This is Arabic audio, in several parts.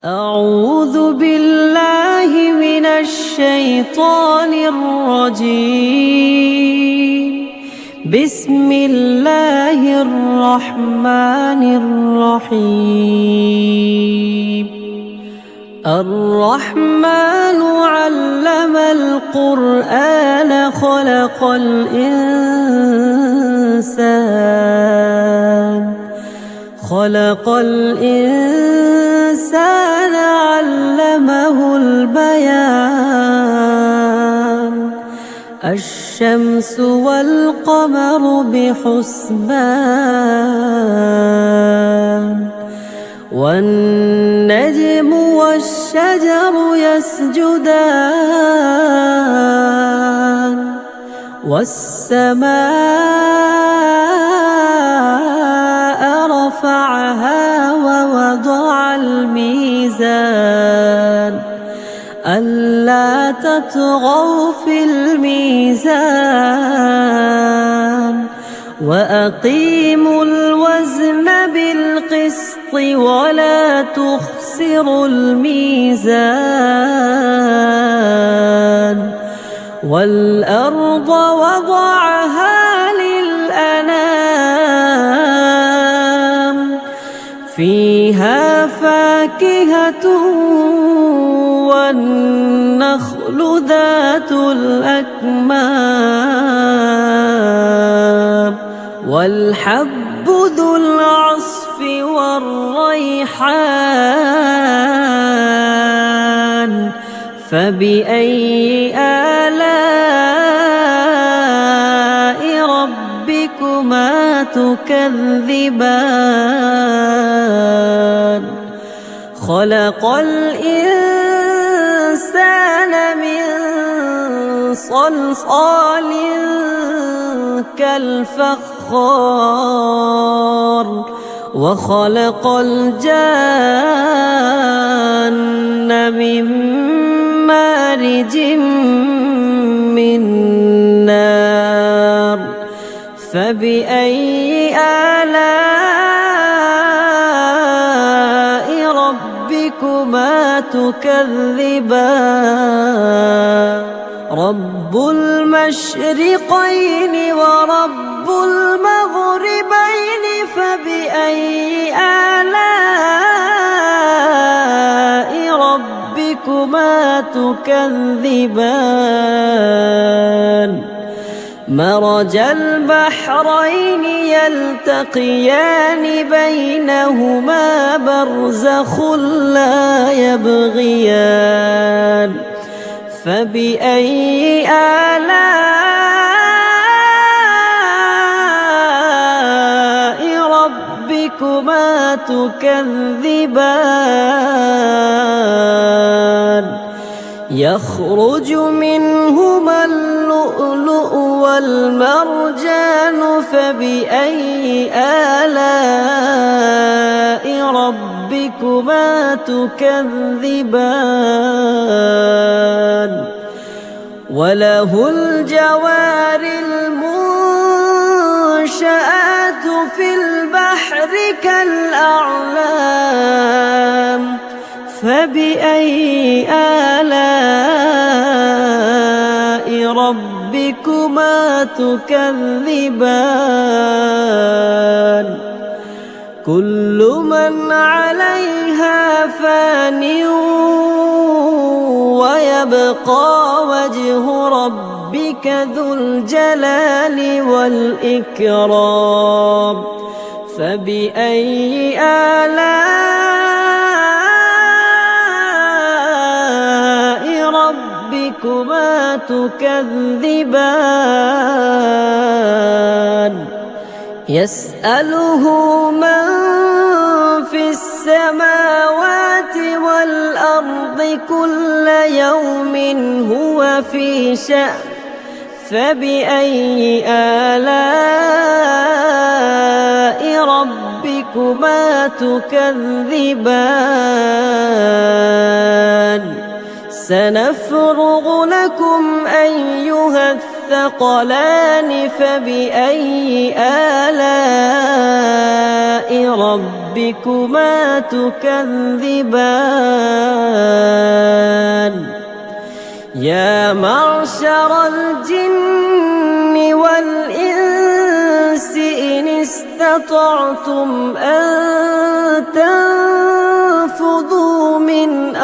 أعوذ بالله من الشيطان الرجيم. بسم الله الرحمن الرحيم. الرحمن علم القرآن خلق الإنسان علمه البيان. الشمس والقمر بحسبان والنجم والشجر يسجدان والسماء رفعها ووضع الميزان ألا تطغوا في الميزان وأقيموا الوزن بالقسط ولا تخسروا الميزان. والأرض وضعها للأنام فيها فاكهة والنخل ذات الأكمام والحب ذو العصف والريحان. فبأي آلاء ربكما تكذبان. خلق الإنسان من صلصال كالفخار وخلق الجان من مارج من نار. فبأي آلاء ربكما تكذبان. رب المشرقين ورب المغربين فبأي آلاء ربكما تكذبان. مرج البحرين يلتقيان بينهما برزخ لا يبغيان. فبأي آلاء ربكما تكذبان. يخرج منهما اللؤلؤ والمرجان فبأي آلاء ربكما تكذبان. وله الجوار المنشآت في البحر كالأعلام. فبأي آلاء ربكما تكذبان. كل من عليها فان ويبقى وجه ربك ذو الجلال والإكرام. فبأي آلاء ربكما تكذبان. يسأله من في السماوات والأرض كل يوم هو في شأن. فبأي آلاء ربكما تكذبان. سنفرغ لكم أيها الثقلان. فبأي آلاء ربكما ربكما تكذبان يا معشر الجن والإنس إن استطعتم أن تنفذوا من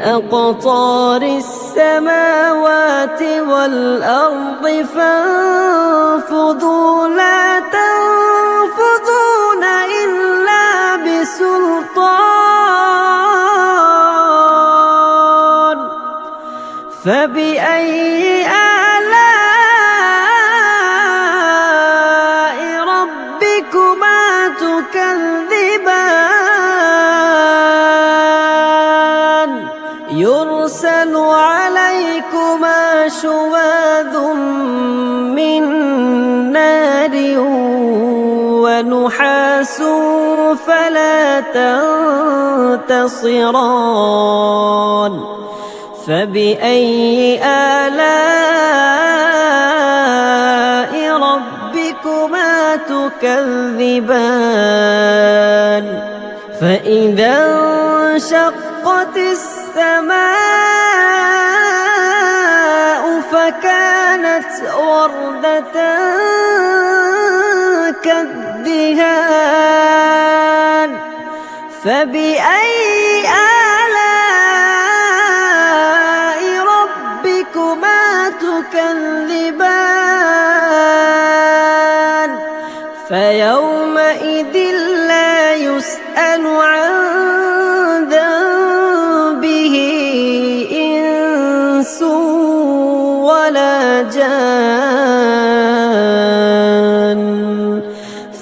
أقطار السماوات والأرض فانفذوا لا تنفذون إلا بسلطان فبأي آلاء ربكما تكذبان يرسل عليكما شواظ من نار ونحاس فلا تنتصران فبأي آلاء ربكما تكذبان فإذا انشقت السماء فكانت وردة كالدهان فبأي آلاء ربكما تكذبان فيومئذ لا يسأل عن ذنبه إنس ولا جان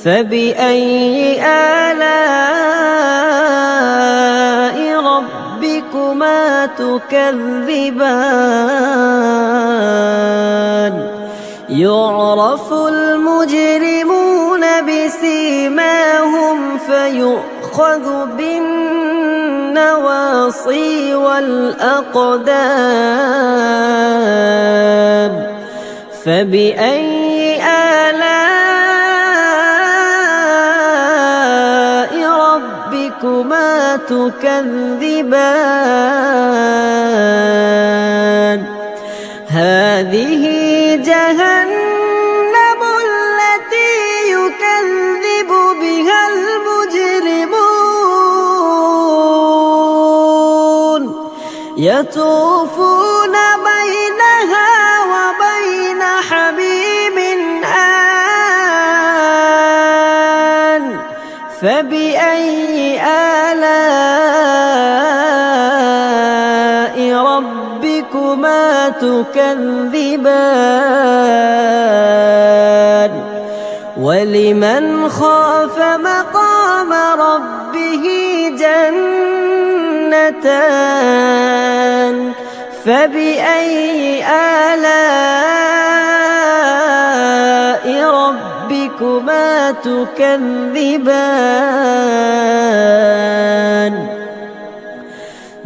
فبأي آلاء ربكما تكذبان يعرف المجرمون بسيماهم فيؤخذ بالنواصي والأقدام فبأي آلاء ربكما تكذبان هذه جهنم التي يكذب بها المجرمون يطوفون بينها وبين حميم آن فبأي آلاء ربكما تكذبان ولمن خاف مقام ربه جنتان فبأي آلاء ربكما تكذبان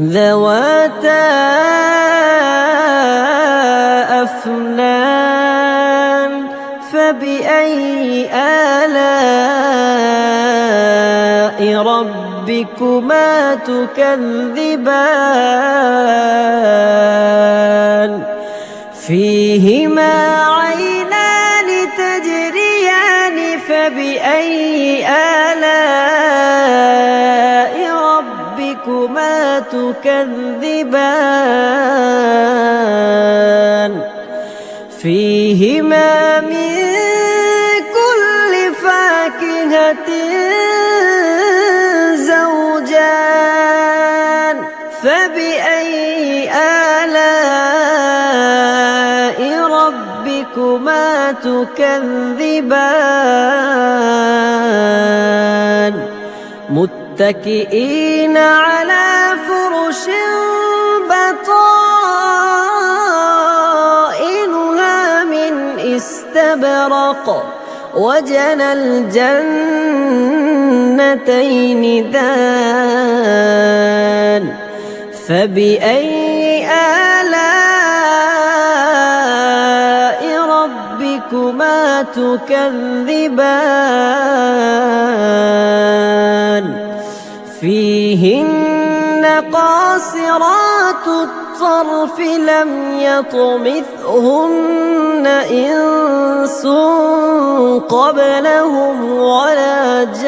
ذواتا أفنان فبأي آلاء ربكما تكذبان فيهما عينان تجريان فبأي آلاء ربكما تكذبان فيهما من كل فاكهة زوجان فبأي آلاء ربكما تكذبان متكئين على فرش بطائنها من استبرق وجنى الجنتين دان فبأي آلاء ربكما ربكما تكذبان فيهن قاصرات الطرف لم يطمثهن إنس قبلهم ولا جان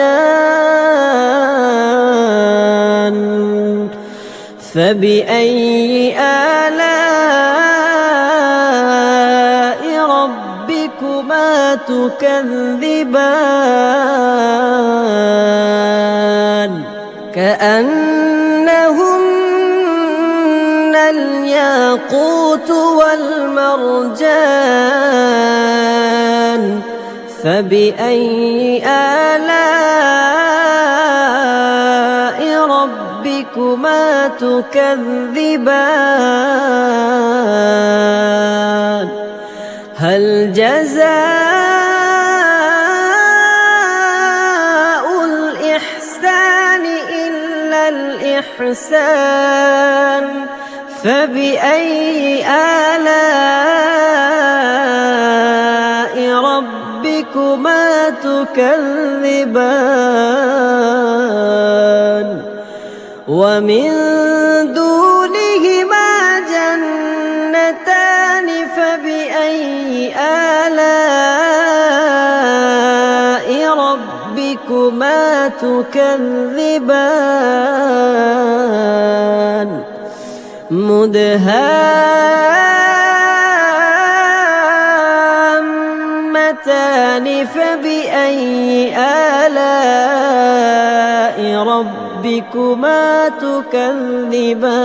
فبأي آلاء ربكما تكذبان كأنهن الياقوت والمرجان فبأي آلاء ربكما تكذبان هل جزاء الإحسان إلا الإحسان فبأي آلاء ربكما تكذبان ومن دونهما جنتان فبأي آلاء ربكما تكذبان مدهامتان فبأي آلاء ربكما تكذبان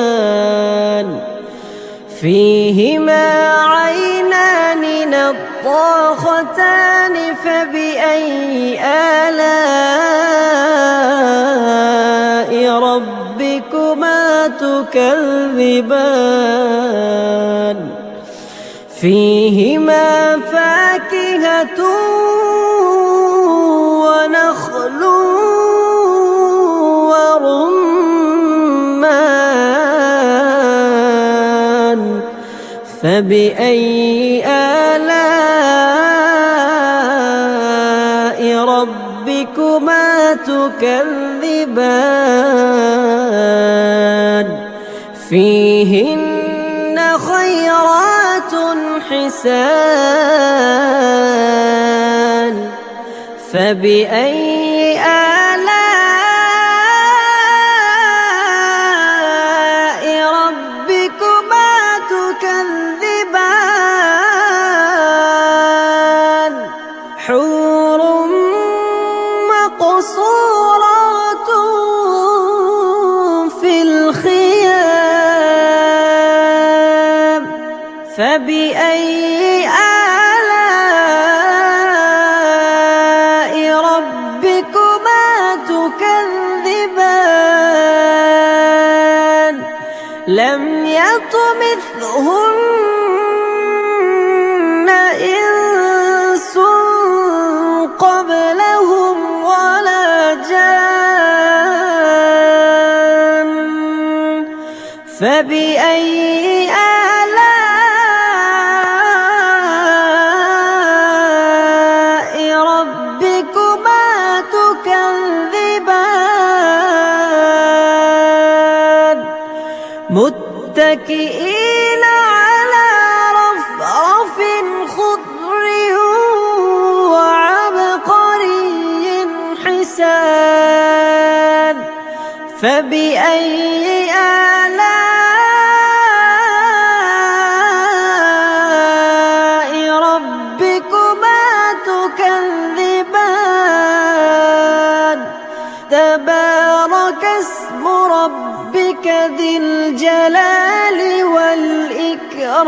فيهما عينان نضاختان فبأي آلاء ربكما تكذبان فيهما فاكهة ونخل ورمان فبأي آلاء ربكما تكذبان فيهن خيرات حسان فبأي آلاء ربكما تكذبان حور مقصورات في الخيام فبأي آلاء ربكما تكذبان لم يطمثهن إنس قبلهم ولا جان فبأي آلاء ربكما تكذبان متكئين على رفرف خضر وعبقري حسان فبأي آلاء ربكما تكذبان تبارك اسم ربك ذي الجلال والإكرام